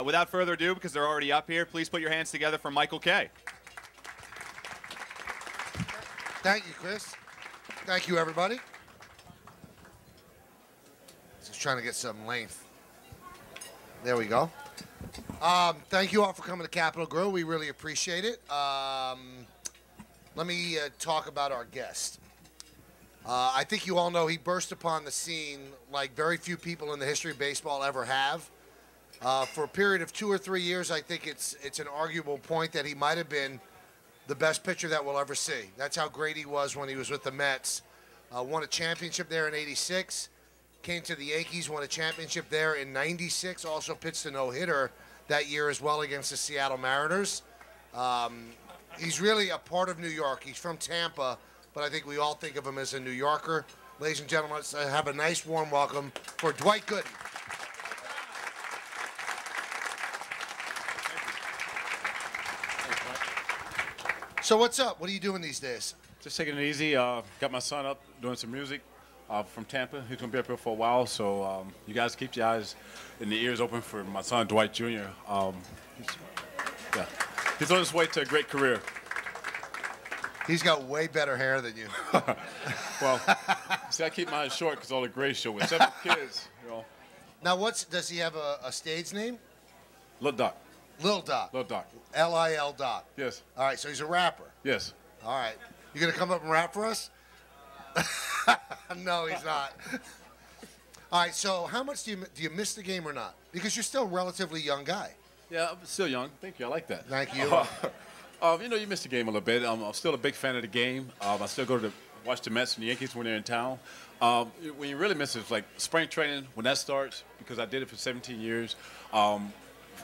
Without further ado, because they're already up here, please put your hands together for Michael Kay. Thank you, Chris. Thank you, everybody. Just trying to get some length. There we go. Thank you all for coming to Capitol Grill. We really appreciate it. Let me talk about our guest. I think you all know he burst upon the scene like very few people in the history of baseball ever have. For a period of 2 or 3 years, I think it's an arguable point that he might have been the best pitcher that we'll ever see. That's how great he was when he was with the Mets. Won a championship there in '86. Came to the Yankees, won a championship there in '96. Also pitched a no-hitter that year as well against the Seattle Mariners. He's really a part of New York. He's from Tampa, but I think we all think of him as a New Yorker. Ladies and gentlemen, let's have a nice warm welcome for Dwight Gooden. So what's up? What are you doing these days? Just taking it easy. Got my son up doing some music from Tampa. He's going to be up here for a while, so you guys keep your eyes and the ears open for my son, Dwight Jr. He's on his way to a great career. He's got way better hair than you. Well, see, I keep mine short because all the gray show with 7 kids. You know. Now, does he have a stage name? Lil Doc. Lil Doc. Lil Doc. L-I-L Doc. Yes. All right, so he's a rapper. Yes. All right. You going to come up and rap for us? No, he's not. All right, so how much do you miss the game or not? Because you're still a relatively young guy. Yeah, I'm still young. Thank you. I like that. Thank you. You know, you miss the game a little bit. I'm still a big fan of the game. I still go to watch the Mets and the Yankees when they're in town. When you really miss it, it's like spring training, when that starts, because I did it for 17 years.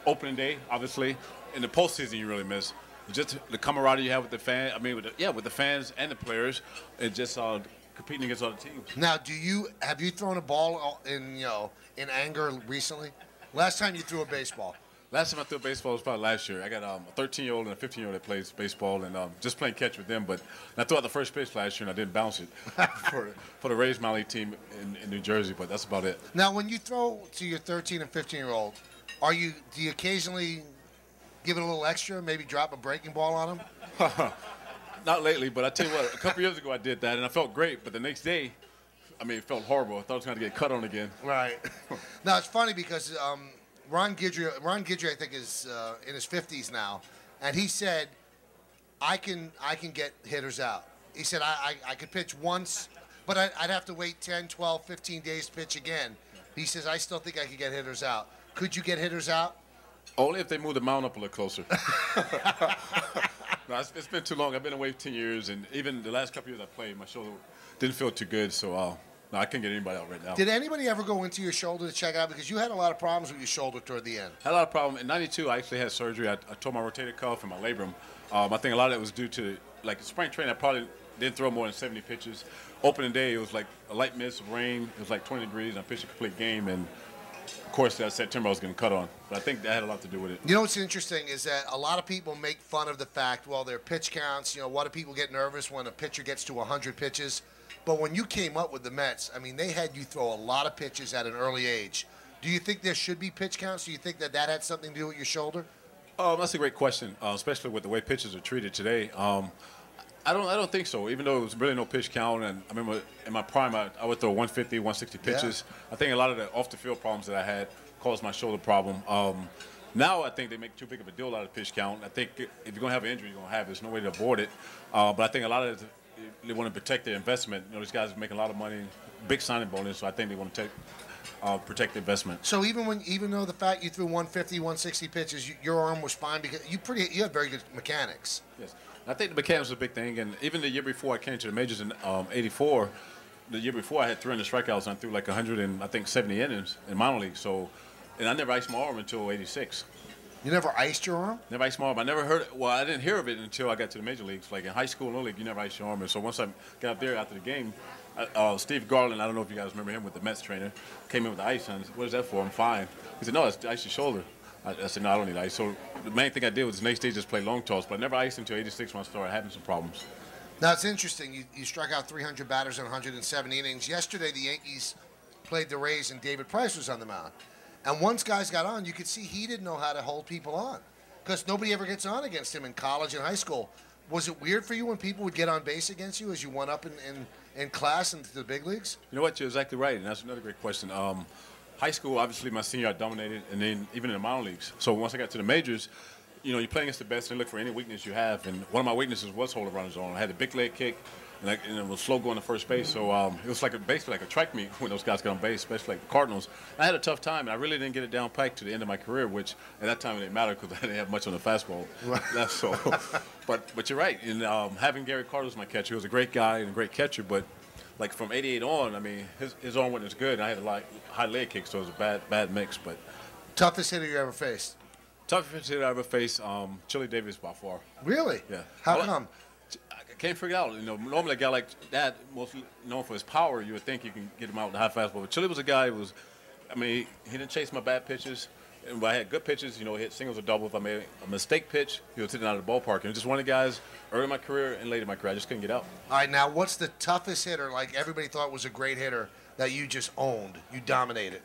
Opening day, obviously. In the postseason, you really miss. Just the camaraderie you have with the fans. I mean, with the fans and the players, and just competing against other teams. Now, have you thrown a ball in anger recently? Last time you threw a baseball? Last time I threw a baseball was probably last year. I got a 13-year-old and a 15-year-old that plays baseball, and just playing catch with them. But I threw out the first pitch last year, and I didn't bounce it for the Rays minor league team in New Jersey. But that's about it. Now, when you throw to your 13 and 15-year-old, do you occasionally give it a little extra, maybe drop a breaking ball on them? Not lately, but I tell you what, a couple years ago I did that, and I felt great. But the next day, I mean, it felt horrible. I thought I was going to get cut on again. Right. Now, it's funny because Ron Guidry, I think, is in his 50s now, and he said, I can get hitters out. He said, I could pitch once, but I'd have to wait 10, 12, 15 days to pitch again. He says, I still think I could get hitters out. Could you get hitters out? Only if they move the mound up a little closer. No, it's been too long. I've been away 10 years, and even the last couple years I played, my shoulder didn't feel too good, so no, I couldn't get anybody out right now. Did anybody ever go into your shoulder to check out? Because you had a lot of problems with your shoulder toward the end. I had a lot of problems. In '92, I actually had surgery. I tore my rotator cuff and my labrum. I think a lot of it was due to, like, spring training, I probably didn't throw more than 70 pitches. Opening day, it was like a light mist of rain. It was like 20 degrees, and I pitched a complete game, and of course, that September I was getting cut on. But I think that had a lot to do with it. You know what's interesting is that a lot of people make fun of the fact, well, their pitch counts, why do people get nervous when a pitcher gets to 100 pitches? But when you came up with the Mets, I mean, they had you throw a lot of pitches at an early age. Do you think there should be pitch counts? Do you think that had something to do with your shoulder? That's a great question, especially with the way pitchers are treated today. I don't think so, even though it was really no pitch count. And I remember in my prime, I would throw 150, 160 pitches. Yeah. I think a lot of the off-the-field problems that I had caused my shoulder problem. Now I think they make too big of a deal out of pitch count. I think if you're going to have an injury, you're going to have it. There's no way to avoid it. But I think a lot of they want to protect their investment. These guys are making a lot of money, big signing bonus, so I think they want to protect the investment. So even though the fact you threw 150, 160 pitches, your arm was fine because you have very good mechanics. Yes. I think the mechanics was a big thing, and even the year before I came to the majors in '84, the year before I had 300 strikeouts and I threw like 170 innings in minor league. So, and I never iced my arm until '86. You never iced your arm? Never iced my arm. I never heard it. Well, I didn't hear of it until I got to the major leagues. Like in high school and little league, you never iced your arm. And so once I got up there after the game, Steve Garland, I don't know if you guys remember him with the Mets trainer, came in with the ice on. What is that for? I'm fine. He said, no, it's to ice your shoulder. I said, no, I don't need ice. So the main thing I did was the next day just play long toss, but I never iced until '86 when I started having some problems. Now, it's interesting. You struck out 300 batters in 107 innings. Yesterday, the Yankees played the Rays, and David Price was on the mound. And once guys got on, you could see he didn't know how to hold people on because nobody ever gets on against him in college and high school. Was it weird for you when people would get on base against you as you went up in class into the big leagues? You know what? You're exactly right, and that's another great question. High school, obviously, my senior, I dominated, and then even in the minor leagues. So once I got to the majors, you know, you're playing against the best and look for any weakness you have. And one of my weaknesses was holding runners on. I had a big leg kick, and it was slow going to first base. So it was basically like a track meet when those guys got on base, especially like the Cardinals. I had a tough time, and I really didn't get it down packed to the end of my career, which at that time it didn't matter because I didn't have much on the fastball. That's so. But you're right. And having Gary Carter as my catcher, he was a great guy and a great catcher, but like from 88 on, I mean, his arm wasn't as good. And I had a lot high leg kicks, so it was a bad mix. But toughest hitter you ever faced? Toughest hitter I ever faced, Chili Davis by far. Really? Yeah. How come? I can't figure it out. You know, normally a guy like that, mostly known for his power, you would think you can get him out with a high fastball. But Chili was a guy who was, I mean, he didn't chase my bad pitches. And when I had good pitches, you know, hit singles or doubles. If I made a mistake pitch, he was hitting out of the ballpark. And just one of the guys early in my career and late in my career, I just couldn't get out. All right, now what's the toughest hitter, like everybody thought was a great hitter, that you just owned, you dominated?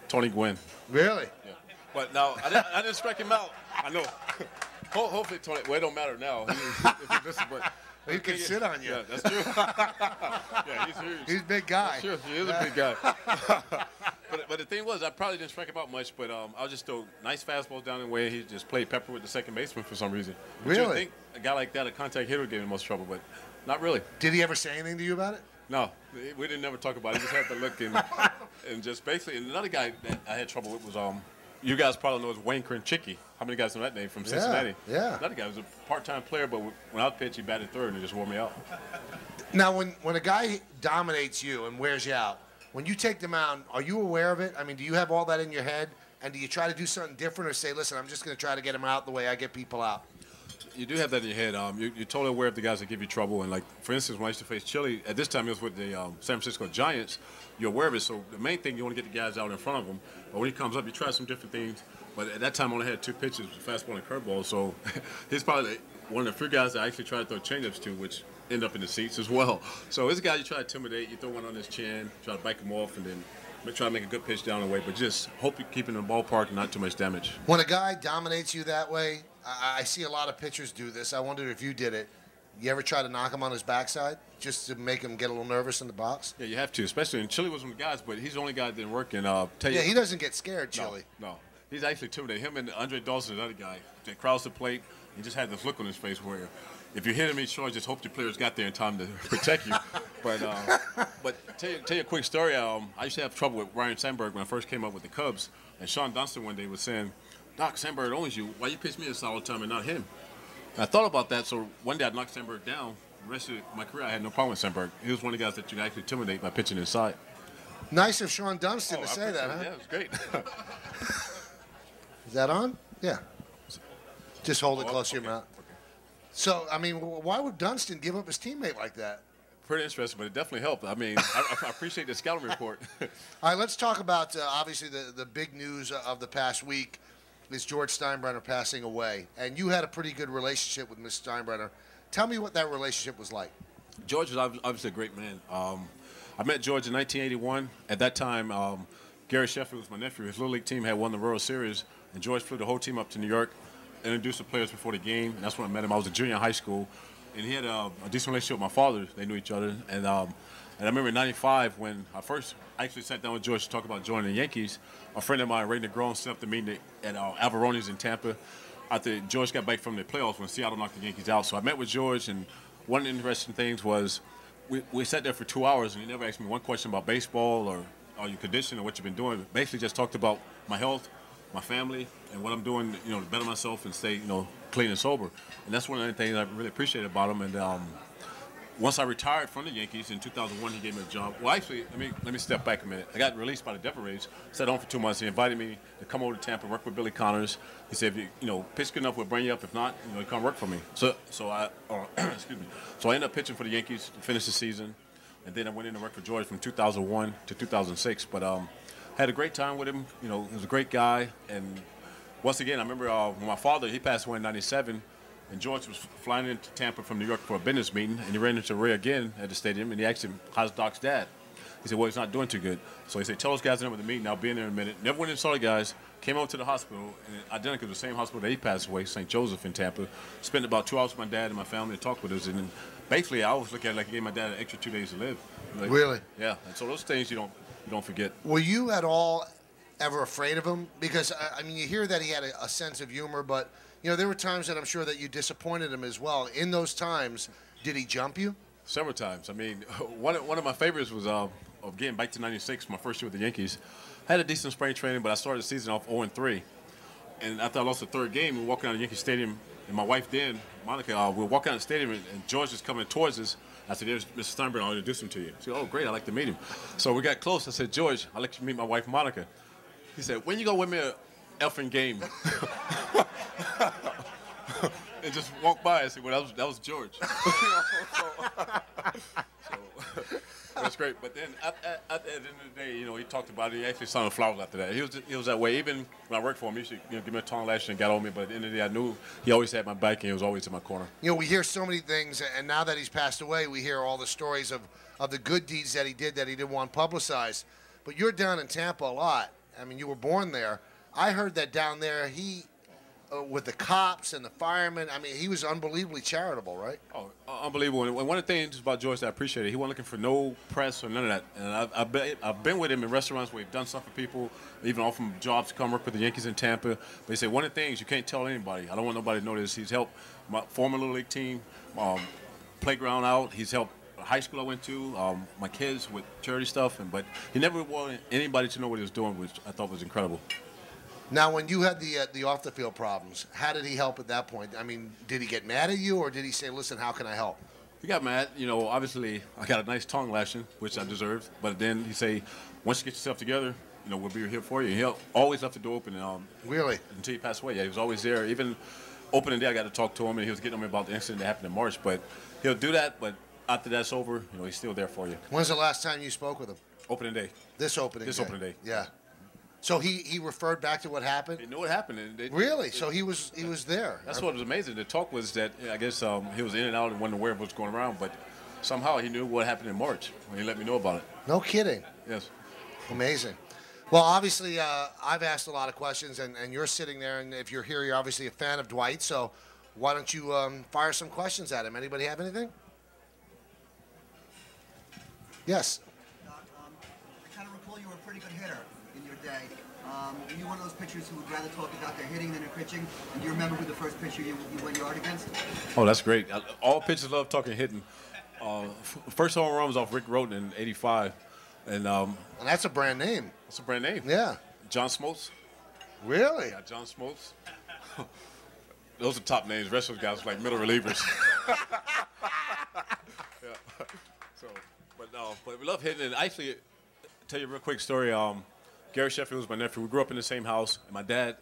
Tony Gwynn. Really? Yeah. But now, I didn't strike him out. I know. Hopefully, Tony, well, it don't matter now. He can sit on you. Yeah, that's true. Yeah, he's huge. He's a big guy. That's true. He is a big guy. But the thing was, I probably didn't strike him out much, but I was just throw nice fastballs down the way. He just played pepper with the second baseman for some reason. But really? You think a guy like that, a contact hitter, would get him the most trouble, but not really. Did he ever say anything to you about it? No, we didn't never talk about it. He just had to look and just basically. And another guy that I had trouble with was you guys probably know is Wayne Krenchicki. How many guys know that name from Cincinnati? Yeah. Another guy was a part-time player, but when I would pitch, he batted third and it just wore me out. Now, when a guy dominates you and wears you out, when you take the mound, are you aware of it? I mean, do you have all that in your head? And do you try to do something different or say, listen, I'm just going to try to get him out the way I get people out? You do have that in your head. You're totally aware of the guys that give you trouble. And, like, for instance, when I used to face Chili, at this time it was with the San Francisco Giants, you're aware of it. So the main thing, you want to get the guys out in front of him. But when he comes up, you try some different things. But at that time, I only had two pitches, fastball and curveball. So he's probably one of the few guys that I actually try to throw changeups to, which end up in the seats as well. So this guy you try to intimidate, you throw one on his chin, try to bite him off, and then try to make a good pitch down the way. But just hope you keep it in the ballpark and not too much damage. When a guy dominates you that way, I see a lot of pitchers do this. I wondered if you did it. You ever try to knock him on his backside just to make him get a little nervous in the box? Yeah, you have to, especially in Chili was one of the guys, but he's the only guy that didn't work. And he doesn't get scared, Chili. No. He's actually intimidated. Him and Andre Dawson, another guy, they crossed the plate. He just had this look on his face where if you hit him in short, just hope the players got there in time to protect you. But tell you a quick story. I used to have trouble with Ryan Sandberg when I first came up with the Cubs. And Sean Dunston one day was saying, Doc, Sandberg owns you. Why you pitch me this all the time and not him? And I thought about that, so one day I knocked Sandberg down. The rest of my career, I had no problem with Sandberg. He was one of the guys that you could actually intimidate by pitching inside. Nice of Sean Dunston to say that, huh? Yeah, it was great. Is that on? Yeah. Just hold it close to your mouth. Okay. So, I mean, why would Dunston give up his teammate like that? Pretty interesting, but it definitely helped. I mean, I appreciate the scouting report. All right, let's talk about, obviously, the big news of the past week is George Steinbrenner passing away. And you had a pretty good relationship with Mr. Steinbrenner. Tell me what that relationship was like. George was obviously a great man. I met George in 1981. At that time, Gary Sheffield was my nephew. His Little League team had won the World Series, and George flew the whole team up to New York, introduced the players before the game, and that's when I met him. I was a junior in high school, and he had a decent relationship with my father. They knew each other, and I remember in '95 when I first actually sat down with George to talk about joining the Yankees. A friend of mine, Ray Negron, set up the meeting at Alvaroni's in Tampa after George got back from the playoffs when Seattle knocked the Yankees out. So I met with George, and one of the interesting things was we sat there for 2 hours, and he never asked me one question about baseball or your condition or what you've been doing. Basically just talked about my health, my family, and what I'm doing, to better myself and stay, clean and sober. And that's one of the things I really appreciate about him. And once I retired from the Yankees in 2001, he gave me a job. Well, actually, let me step back a minute. I got released by the Devil Rays, sat home for 2 months. He invited me to come over to Tampa, work with Billy Connors. He said, if you pitch good enough, we'll bring you up. If not, you come work for me. So I excuse me. So I ended up pitching for the Yankees to finish the season, and then I went in to work for George from 2001 to 2006. But had a great time with him. He was a great guy. And once again, I remember when my father, he passed away in '97. And George was flying into Tampa from New York for a business meeting, and he ran into Ray again at the stadium, and he asked him, how's Doc's dad? He said, well, he's not doing too good. So he said, tell those guys in there with the meeting. I'll be in there in a minute. Never went and saw the guys. Came over to the hospital, and identical to the same hospital that he passed away, St. Joseph in Tampa. Spent about 2 hours with my dad and my family to talk with us. And then basically, I always look at it like he gave my dad an extra 2 days to live. Like, Really? Yeah. And so those things you don't forget. Were you at all ever afraid of him? Because, I mean, you hear that he had a sense of humor, but, you know, there were times that I'm sure that you disappointed him as well. In those times, did he jump you? Several times. I mean, one of my favorites was of getting back to '96, my first year with the Yankees. I had a decent spring training, but I started the season off 0-3. And after I lost the third game, we were walking out of Yankee Stadium, and my wife then, Monica, we were walking out of the stadium, and George was coming towards us. I said, there's Mr. Steinberg, I'll introduce him to you. She said, oh, great, I'd like to meet him. So we got close. I said, George, I'd like you to meet my wife, Monica. He said, when you go win me a effing game? And just walked by. I said, well, that was George. That's great. But then at the end of the day, you know, he talked about it. He actually signed flowers after that. He was that way. Even when I worked for him, he used to, you know, give me a tongue lashing and got on me. But at the end of the day, I knew he always had my back and he was always in my corner. You know, we hear so many things, and now that he's passed away, we hear all the stories of the good deeds that he didn't want publicized. But you're down in Tampa a lot. I mean, you were born there. I heard that down there, with the cops and the firemen, I mean, he was unbelievably charitable, right? Oh, unbelievable. And one of the things about George that I appreciated, he wasn't looking for no press or none of that. And I've been with him in restaurants where he's done stuff for people, even offer him jobs to come work with the Yankees in Tampa. But he said, one of the things you can't tell anybody, I don't want nobody to know this, he's helped my former Little League team, playground out. He's helped high school I went to, my kids with charity stuff. But he never wanted anybody to know what he was doing, which I thought was incredible. Now, when you had the off-the-field problems, how did he help at that point? I mean, did he get mad at you, or did he say, listen, how can I help? He got mad. You know, obviously, I got a nice tongue lashing, which I deserved. But then he say, once you get yourself together, you know, we'll be here for you. He always left the door open. Really? Until he passed away. Yeah, he was always there. Even opening day, I got to talk to him, and he was getting me about the incident that happened in March. But he'll do that, but after that's over, you know, he's still there for you. When's the last time you spoke with him? Opening day. This opening day. Yeah. So he referred back to what happened? He knew what happened. Really? So he was there. That's what was amazing. The talk was that, I guess he was in and out and wasn't aware of what's going around, but somehow he knew what happened in March when he let me know about it. No kidding. Yes. Amazing. Well, obviously, I've asked a lot of questions, and you're sitting there, and if you're here, you're obviously a fan of Dwight, so why don't you fire some questions at him? Anybody have anything? Yes. I kind of recall you were a pretty good hitter in your day. Were you one of those pitchers who would rather talk about their hitting than their pitching? And do you remember who the first pitcher you went yard against? Oh, that's great. All pitchers love talking hitting. First home run was off Rick Roden in '85. And that's a brand name. That's a brand name. Yeah. John Smoltz. Really? Yeah, John Smoltz. Those are top names. The rest of those guys are like middle relievers. Yeah. So, but we love hitting. And actually, tell you a real quick story. Gary Sheffield was my nephew. We grew up in the same house. And my dad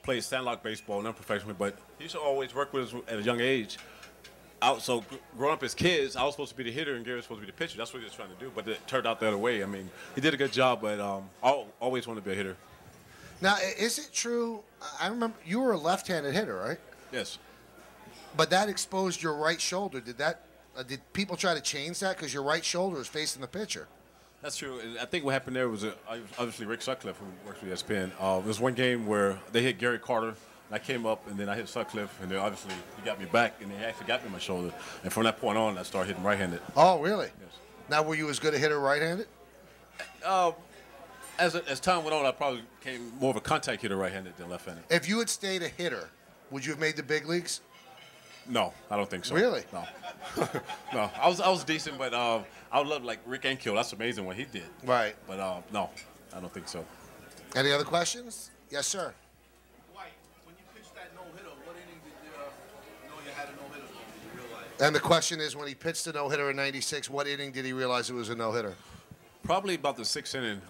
played sandlot baseball, not professionally, but he used to always work with us at a young age. So growing up as kids, I was supposed to be the hitter and Gary was supposed to be the pitcher. That's what he was trying to do, but it turned out the other way. I mean, he did a good job, but I always wanted to be a hitter. Now, is it true? I remember you were a left-handed hitter, right? Yes. But that exposed your right shoulder. Did people try to change that because your right shoulder is facing the pitcher? That's true. And I think what happened there was obviously Rick Sutcliffe, who works for ESPN. There was one game where they hit Gary Carter. And I came up, and then I hit Sutcliffe, and then obviously he got me back, and he actually got me in my shoulder. And from that point on, I started hitting right-handed. Oh, really? Yes. Now, were you as good a hitter right-handed? As time went on, I probably became more of a contact hitter right-handed than left-handed. If you had stayed a hitter, would you have made the big leagues? No, I don't think so. Really? No. No, I was decent, but I would love like Rick Ankiel. That's amazing what he did. Right. But no, I don't think so. Any other questions? Yes, sir. And the question is, when he pitched a no-hitter in '96, what inning did he realize it was a no-hitter? Probably about the 6th inning.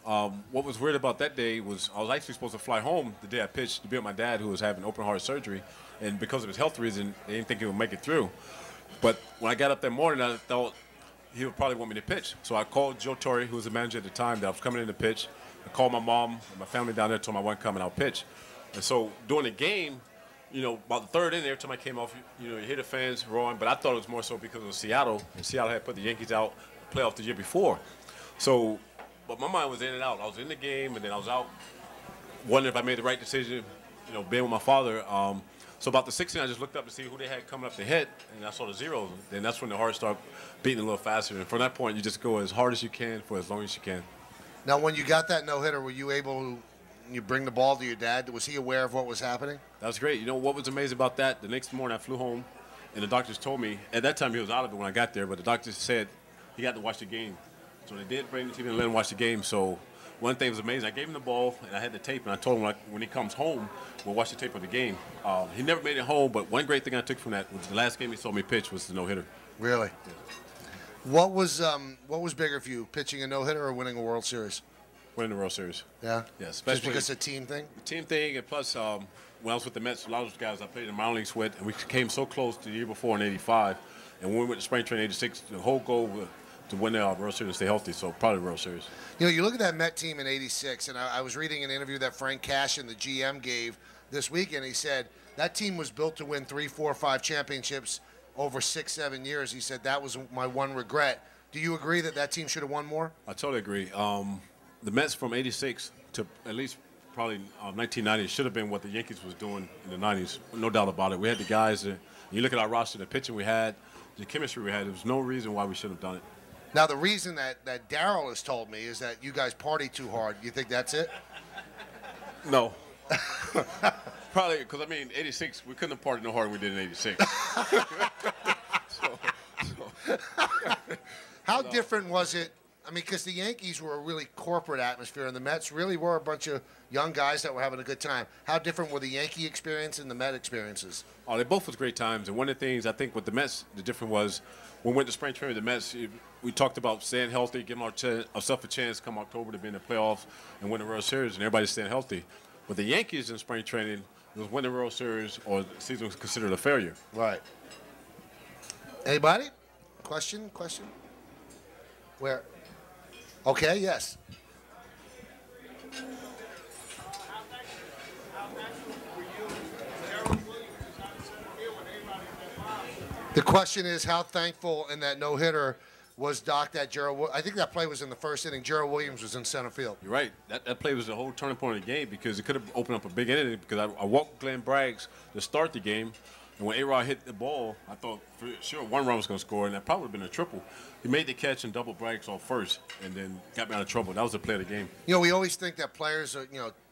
What was weird about that day was I was actually supposed to fly home the day I pitched to be with my dad, who was having open-heart surgery. And because of his health reason, they didn't think he would make it through. But when I got up that morning, I thought he would probably want me to pitch. So I called Joe Torre, who was the manager at the time, that I was coming in to pitch. I called my mom and my family down there, told them I wasn't coming, I'll pitch. And so during the game, you know, about the 3rd inning, every time I came off, you hear the fans roaring. But I thought it was more so because of Seattle. And Seattle had put the Yankees out playoff the year before. So but my mind was in and out. I was in the game, and then I was out, wondering if I made the right decision, being with my father. So about the 16th, I just looked up to see who they had coming up to hit, and I saw the zeros. Then that's when the heart started beating a little faster. And from that point, you just go as hard as you can for as long as you can. Now, when you got that no-hitter, were you able to you bring the ball to your dad? Was he aware of what was happening? That was great. You know what was amazing about that? The next morning, I flew home, and the doctors told me, at that time he was out of it when I got there, but the doctors said he got to watch the game. So they did bring the TV and let him watch the game. So one thing was amazing. I gave him the ball, and I had the tape, and I told him when he comes home, we'll watch the tape of the game. He never made it home, but one great thing I took from that was the last game he saw me pitch was the no-hitter. Really? Yeah. What was bigger for you, pitching a no-hitter or winning a World Series? Winning the World Series. Yeah? Yeah, especially just because it's a team thing? Team thing, and plus when I was with the Mets, a lot of those guys I played in minor leagues with, and we came so close the year before in '85, and when we went to spring training in '86, the whole goal was to win the World Series and stay healthy, so probably the World Series. You look at that Met team in '86, and I was reading an interview that Frank Cashin, the GM, gave this weekend. He said that team was built to win 3, 4, 5 championships over 6, 7 years. He said that was my one regret. Do you agree that team should have won more? I totally agree. The Mets from '86 to at least probably 1990 should have been what the Yankees was doing in the '90s, no doubt about it. We had the guys. You look at our roster, the pitching we had, the chemistry we had. There was no reason why we shouldn't have done it. Now, the reason that Darryl has told me is that you guys party too hard. You think that's it? No. Probably because, '86, we couldn't have partied no harder than we did in '86. How different was it? Because the Yankees were a really corporate atmosphere, and the Mets really were a bunch of young guys that were having a good time. How different were the Yankee experience and the Met experiences? Oh, they both was great times. And one of the things I think with the Mets, the difference was when we went to spring training with the Mets, we talked about staying healthy, giving ourselves a chance come October to be in the playoffs and win the World Series, and everybody's staying healthy. But the Yankees in spring training was win the World Series or the season was considered a failure. Right. Anybody? Question? Where? Okay, yes. The question is, how thankful in that no-hitter was Doc that I think that play was in the first inning. Gerald Williams was in center field. You're right. That play was the whole turning point of the game because it could have opened up a big inning because I walked Glenn Braggs to start the game. And when A-Rod hit the ball, I thought for sure one run was going to score, and that probably would have been a triple. He made the catch and double Braggs off first and then got me out of trouble. That was the play of the game. We always think that players are,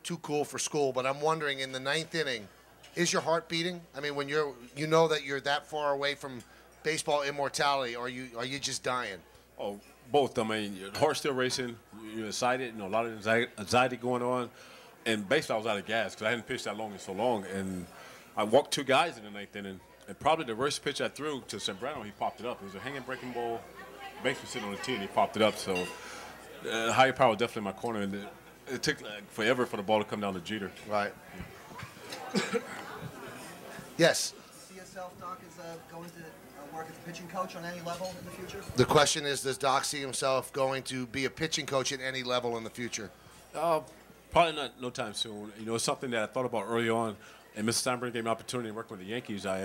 too cool for school, but I'm wondering in the 9th inning, is your heart beating? When you know that you're that far away from baseball immortality, or are you just dying? Oh, both. Your heart's still racing. You're excited. A lot of anxiety going on. And basically, I was out of gas because I hadn't pitched that long in so long. And I walked 2 guys in the 9th inning. And probably the worst pitch I threw to Sembrano, he popped it up. It was a hanging breaking ball, basically sitting on the tee, and he popped it up. So higher power definitely in my corner. And it took forever for the ball to come down to Jeter. Right. Yes. See yourself, Doc, as going to work as a pitching coach on any level in the future? The question is, does Doc see himself going to be a pitching coach at any level in the future? Probably not no time soon. It's something that I thought about early on. And Mr. Steinbrenner gave me an opportunity to work with the Yankees. I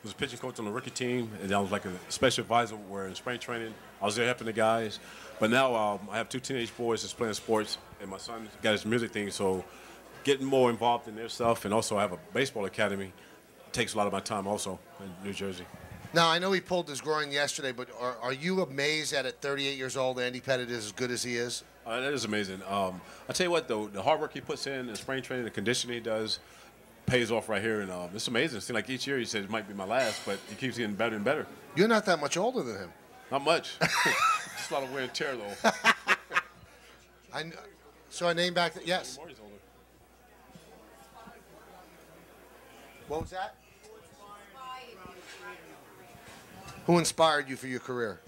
was a pitching coach on the rookie team, and I was like a special advisor where in spring training I was there helping the guys. But now I have 2 teenage boys that's playing sports, and my son got his music thing, so getting more involved in their stuff. And also I have a baseball academy. It takes a lot of my time also in New Jersey. Now, I know he pulled his groin yesterday, but are you amazed that at 38 years old, Andy Pettitte is as good as he is? That is amazing. I tell you what, though, the hard work he puts in spring training, the conditioning he does, pays off right here, and it's amazing. It seems like each year he says it might be my last, but he keeps getting better and better. You're not that much older than him. Not much. Just a lot of wear and tear, though. So I named back. Yes. Marty's older. What was that? Who inspired you for your career?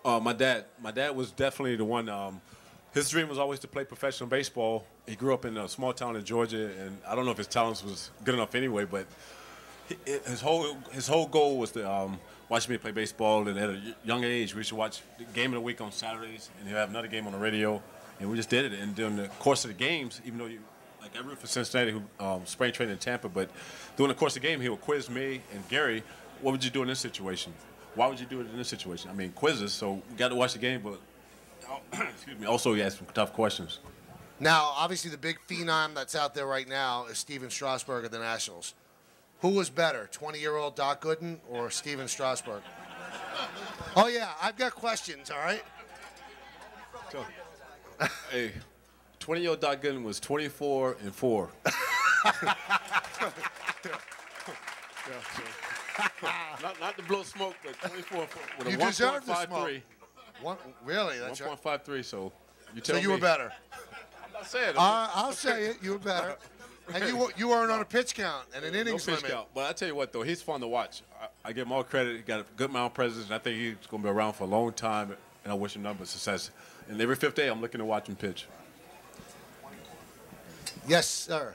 My dad. My dad was definitely the one. His dream was always to play professional baseball. He grew up in a small town in Georgia, and I don't know if his talents was good enough anyway, but his whole goal was to watch me play baseball. And at a young age, we used to watch the game of the week on Saturdays, and he'll have another game on the radio, and we just did it. And during the course of the games, even though I root for Cincinnati, who spring trained in Tampa, but during the course of the game, he would quiz me and Gary, what would you do in this situation? Why would you do it in this situation? Quizzes, so we got to watch the game, but excuse me. Also, he asked some tough questions. Now, obviously, the big phenom that's out there right now is Steven Strasburg of the Nationals. Who was better, 20-year-old Doc Gooden or Steven Strasburg? Oh, yeah, I've got questions, all right? So, hey, 20-year-old Doc Gooden was 24-4. Not to blow smoke, but 24 with a You deserve the 1.53. smoke. Really? That's right. 1.53, so you tell So you me. were better. I'm not saying. I'll say it. You were better. And you weren't on a pitch count and an innings no pitch limit. count. But I tell you what, though, he's fun to watch. I give him all credit. He got a good amount of presence, and I think he's going to be around for a long time, and I wish him nothing but success. And every fifth day, I'm looking to watch him pitch. Yes, sir.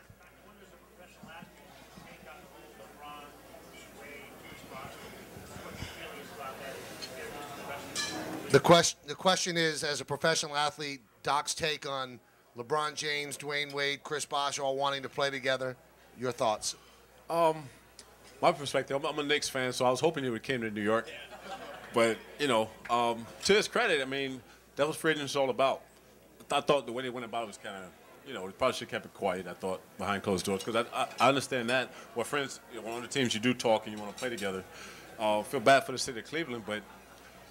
The question is, as a professional athlete, Doc's take on LeBron James, Dwayne Wade, Chris Bosh all wanting to play together. Your thoughts? My perspective, I'm a Knicks fan, so I was hoping he would came to New York. But, you know, to his credit, I mean, that was free agency all about. I thought the way they went about it was kind of, you know, they probably should have kept it quiet, I thought, behind closed doors. Because I understand that. Well, friends, you know, on the teams you do talk and you want to play together. Feel bad for the city of Cleveland, but,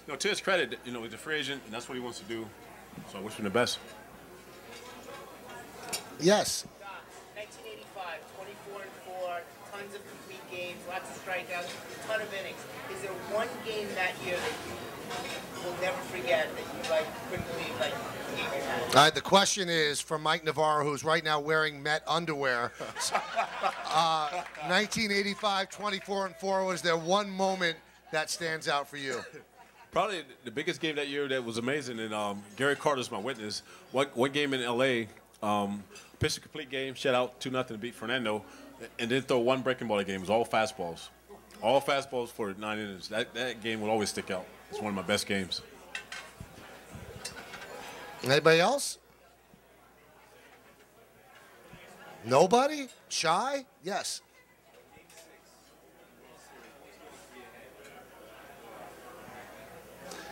you know, to his credit, you know, he's a free agent, and that's what he wants to do. So I wish him the best. Yes. 1985, 24-4, tons of complete games, lots of strikeouts, ton of innings. Is there one game that year that you will never forget that you couldn't believe the game you had? All right, the question is from Mike Navarro, who's right now wearing Met underwear. 1985, 24-4. Was there one moment that stands out for you? Probably the biggest game that year that was amazing, and Gary Carter's my witness. One game in L.A., pitched a complete game, shut out 2-0 to beat Fernando, and then throw one breaking ball a game. It was all fastballs. All fastballs for 9 innings. That game will always stick out. It's one of my best games. Anybody else? Nobody? Shy? Yes.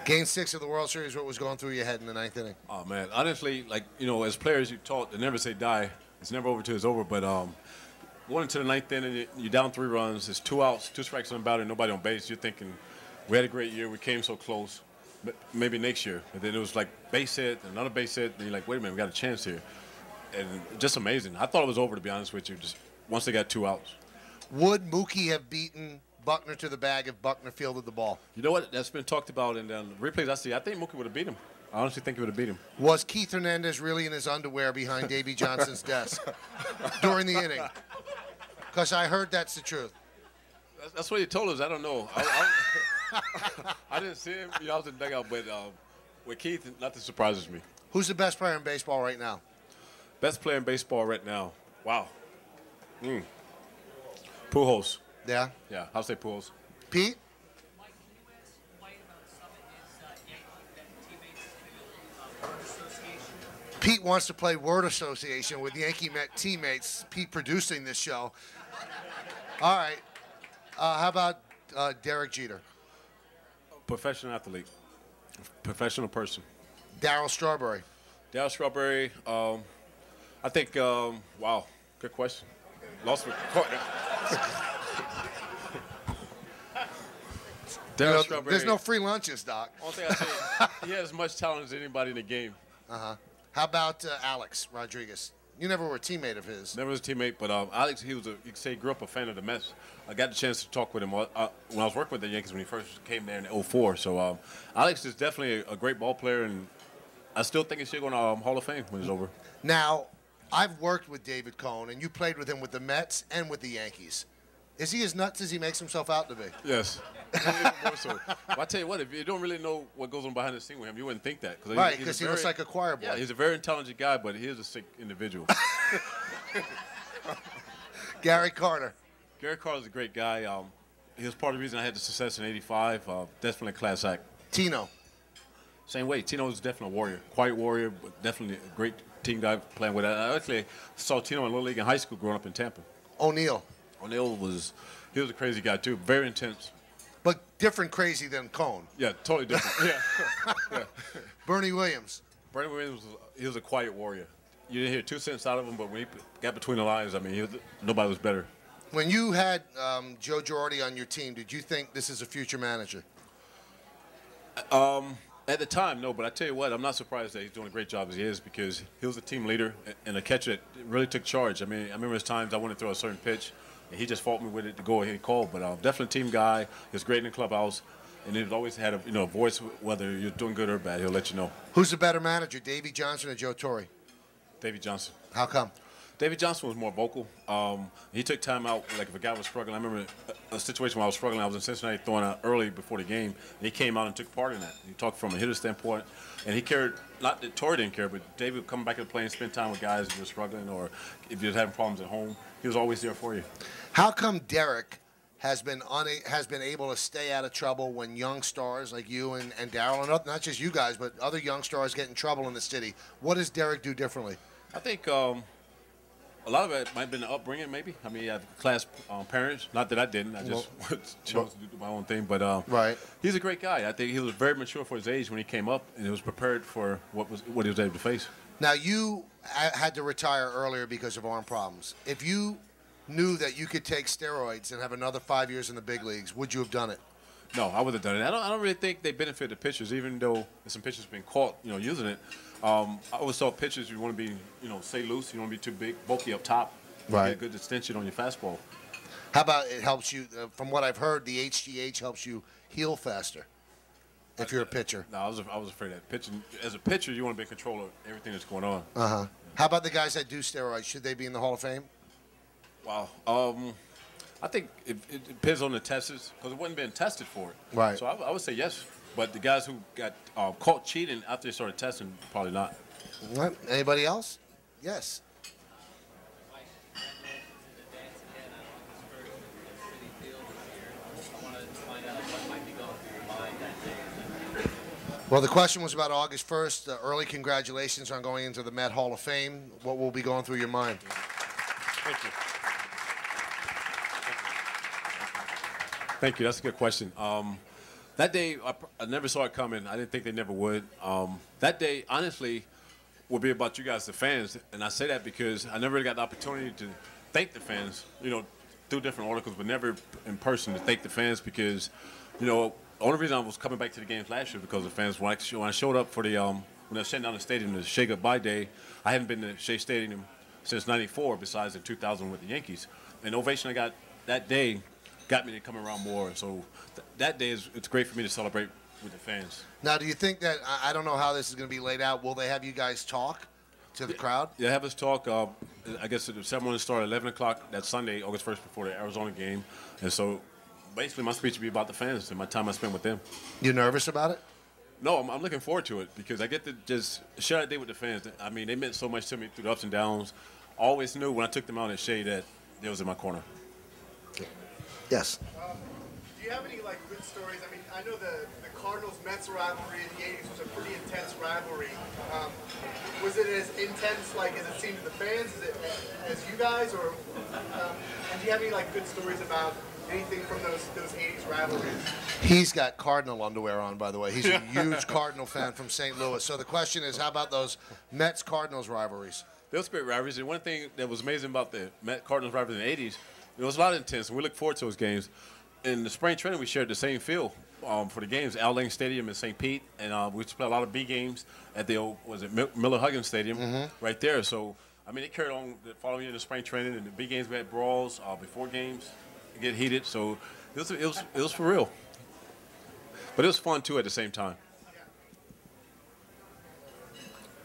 Game 6 of the World Series, what was going through your head in the ninth inning? Oh, man. Honestly, like, you know, as players, you taught to never say die. It's never over till it's over. But going into the ninth inning, you're down 3 runs. There's 2 outs, 2 strikes on batter, nobody on base. You're thinking, we had a great year. We came so close. Maybe next year. And then it was like base hit, another base hit. And you're like, wait a minute, we got a chance here. And just amazing. I thought it was over, to be honest with you, just once they got 2 outs. Would Mookie have beaten Buckner to the bag if Buckner fielded the ball? You know what? That's been talked about in the replays I see. I think Mookie would have beat him. I honestly think he would have beat him. Was Keith Hernandez really in his underwear behind Davey Johnson's desk during the inning? Because I heard that's the truth. That's what he told us. I don't know. I didn't see him. You know, I was in the dugout, but with Keith, nothing surprises me. Who's the best player in baseball right now? Best player in baseball right now. Wow. Pujols. Yeah? Yeah, I'll say Pujols. Pete? Mike, can you ask White about some of his Yankee teammates word association? Pete wants to play word association with Yankee Met teammates. Pete producing this show. All right. How about Derek Jeter? Professional athlete. Professional person. Darryl Strawberry? Darryl Strawberry, I think, wow, good question. Lost for Darryl Strawberry. There's no free lunches, Doc. Only thing I say, he has as much talent as anybody in the game. Uh-huh. How about Alex Rodriguez? You never were a teammate of his. Never was a teammate, but Alex, you could say, grew up a fan of the Mets. I got the chance to talk with him when I was working with the Yankees when he first came there in '04. So Alex is definitely a great ball player, and I still think he should go in Hall of Fame when it's over. Now, I've worked with David Cohn, and you played with him with the Mets and with the Yankees. Is he as nuts as he makes himself out to be? Yes. Even more so. Well, I tell you what, if you don't really know what goes on behind the scene with him, you wouldn't think that. Right, because he looks like a choir boy. Yeah, he's a very intelligent guy, but he is a sick individual. Gary Carter. Gary Carter's a great guy. He was part of the reason I had the success in '85. Definitely a class act. Tino. Same way. Tino was definitely a warrior. Quiet warrior, but definitely a great team guy playing with. I actually saw Tino in Little League in high school growing up in Tampa. O'Neill. O'Neill was a crazy guy, too. Very intense. But different crazy than Cohn. Yeah, totally different. Yeah. Bernie Williams. Brandon Williams, he was a quiet warrior. You didn't hear 2 cents out of him, but when he got between the lines, I mean, nobody was better. When you had Joe Girardi on your team, did you think this is a future manager? At the time, no, but I tell you what, I'm not surprised that he's doing a great job as he is because he was a team leader and a catcher that really took charge. I mean, I remember his times I wanted to throw a certain pitch, and he just fought me with it to go ahead and call. But definitely a team guy. He was great in the clubhouse, and he's always had a voice, whether you're doing good or bad, he'll let you know. Who's the better manager, Davey Johnson or Joe Torre? Davey Johnson. How come? Davey Johnson was more vocal. He took time out. Like if a guy was struggling, I remember a situation where I was struggling. I was in Cincinnati throwing out early before the game, and he came out and took part in that. He talked from a hitter standpoint, and he cared. Not that Torrey didn't care, but Davey would come back to the play and spend time with guys if you're struggling or if you're having problems at home. He was always there for you. How come Derek has been able to stay out of trouble when young stars like you and Darryl, and not just you guys, but other young stars get in trouble in the city? What does Derek do differently? I think a lot of it might have been the upbringing, maybe. I mean, I have class parents. Not that I didn't. I just chose to do my own thing. But right. He's a great guy. I think he was very mature for his age when he came up, and he was prepared for what he was able to face. Now, you had to retire earlier because of arm problems. If you knew that you could take steroids and have another 5 years in the big leagues, would you have done it? No, I would have done it. I don't really think they benefit the pitchers, even though some pitchers have been caught, using it. I always thought pitchers, you want to be, stay loose. You don't want to be too big, bulky up top. Right. Get a good extension on your fastball. How about it helps you, from what I've heard, the HGH helps you heal faster if you're a pitcher. No, I was afraid of that. Pitching, as a pitcher, you want to be in control of everything that's going on. Uh-huh. How about the guys that do steroids? Should they be in the Hall of Fame? Wow. I think it depends on the testers because it wasn't being tested for it. Right. So I would say yes. But the guys who got caught cheating after they started testing, probably not. Right. Anybody else? Yes. Well, the question was about August 1st. Early congratulations on going into the Met Hall of Fame. What will be going through your mind? Thank you. Thank you. That's a good question. That day, I never saw it coming. I didn't think they never would. That day, honestly, will be about you guys, the fans. And I say that because I never really got the opportunity to thank the fans, through different articles, but never in person to thank the fans because, the only reason I was coming back to the games last year because of the fans. When I showed up for the when I was shutting down the stadium, the Shea Goodbye Day, I hadn't been to Shea Stadium since '94, besides in 2000 with the Yankees. And the ovation I got that day got me to come around more. So that day it's great for me to celebrate with the fans. Now, do you think that, I don't know how this is going to be laid out, will they have you guys talk to the crowd? Yeah, have us talk. I guess the ceremony started at 11 o'clock that Sunday, August 1st, before the Arizona game. And so basically my speech will be about the fans and my time I spent with them. You nervous about it? No, I'm looking forward to it because I get to just share that day with the fans. I mean, they meant so much to me through the ups and downs. I always knew when I took them out at Shea that they was in my corner. Yes. Do you have any good stories? I mean, I know the Cardinals-Mets rivalry in the '80s was a pretty intense rivalry. Was it as intense as it seemed to the fans as you guys, or and do you have any good stories about anything from those '80s rivalries? He's got Cardinal underwear on, by the way. He's a huge Cardinal fan from St. Louis. So the question is, how about those Mets-Cardinals rivalries? Those great rivalries. And one thing that was amazing about the Cardinals rivalry in the '80s. It was a lot of intense, and we look forward to those games. In the spring training, we shared the same field for the games, Al Lang Stadium in St. Pete, and we used to play a lot of B games at the old, Miller Huggins Stadium right there. So, I mean, it carried on the following year in the spring training, and the B games we had brawls before games, get heated. So it was for real, but it was fun too at the same time.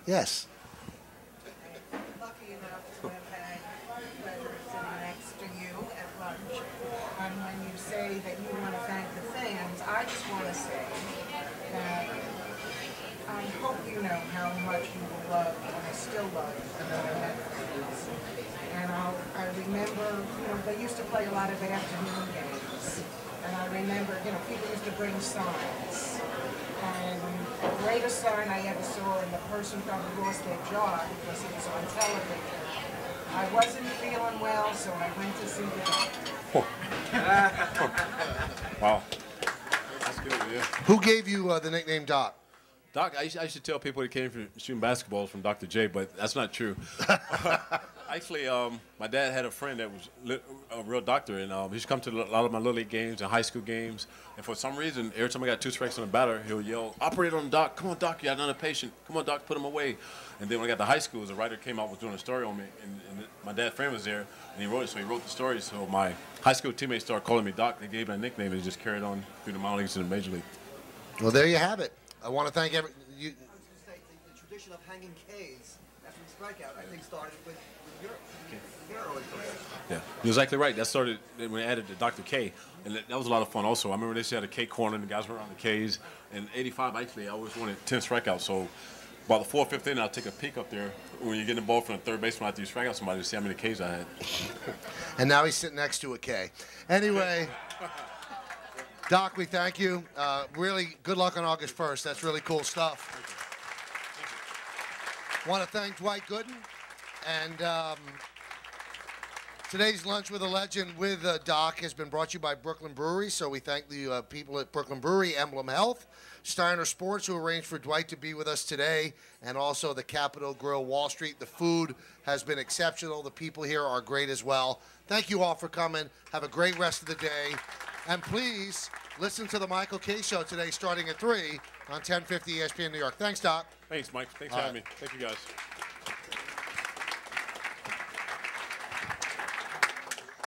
Yes. Lucky enough to have had the pleasure of sitting next to you at lunch. And when you say that you want to thank the fans, I just want to say that I hope you know how much you love and still love the Met fans. And I remember, they used to play a lot of afternoon games. And I remember, people used to bring signs. And the greatest sign I ever saw, and the person probably lost their job because it was on television. I wasn't feeling well, so I went to see the doctor. Wow. That's good, yeah. Who gave you the nickname Doc? Doc, I used to tell people that came from shooting basketballs from Dr. J, but that's not true. Actually, my dad had a friend that was a real doctor, and he used to come to a lot of my little league games and high school games. And for some reason, every time I got 2 strikes on the batter, he'll yell, "Operate on him, Doc. Come on, Doc. You got another patient. Come on, Doc. Put him away." And then when I got to high school, a writer came out was doing a story on me, and my dad's friend was there, and he wrote it. So he wrote the story. So my high school teammates started calling me Doc. They gave me a nickname, and it just carried on through the minor leagues and the major league. Well, there you have it. I want to thank you. I was going to say, the tradition of hanging Ks after the strikeout, I think, started with your early career. Yeah, you're exactly right. That started when they added the Dr. K, and that was a lot of fun also. I remember they used to have a K corner, and the guys were on the Ks. In '85, actually, I always wanted 10 strikeouts. So by the 4th, 5th inning, I'll take a peek up there when you're getting the ball from the third baseman after you strike out somebody to see how many Ks I had. And now he's sitting next to a K. Anyway, Doc, we thank you. Really good luck on August 1st. That's really cool stuff. Want to thank Dwight Gooden. And today's Lunch with a Legend with Doc has been brought to you by Brooklyn Brewery. So we thank the people at Brooklyn Brewery, Emblem Health, Steiner Sports, who arranged for Dwight to be with us today, and also the Capitol Grill, Wall Street. The food has been exceptional. The people here are great as well. Thank you all for coming. Have a great rest of the day. And please listen to the Michael K. Show today starting at 3 on 1050 ESPN New York. Thanks, Doc. Thanks, Mike. Thanks for having me. Thank you, guys.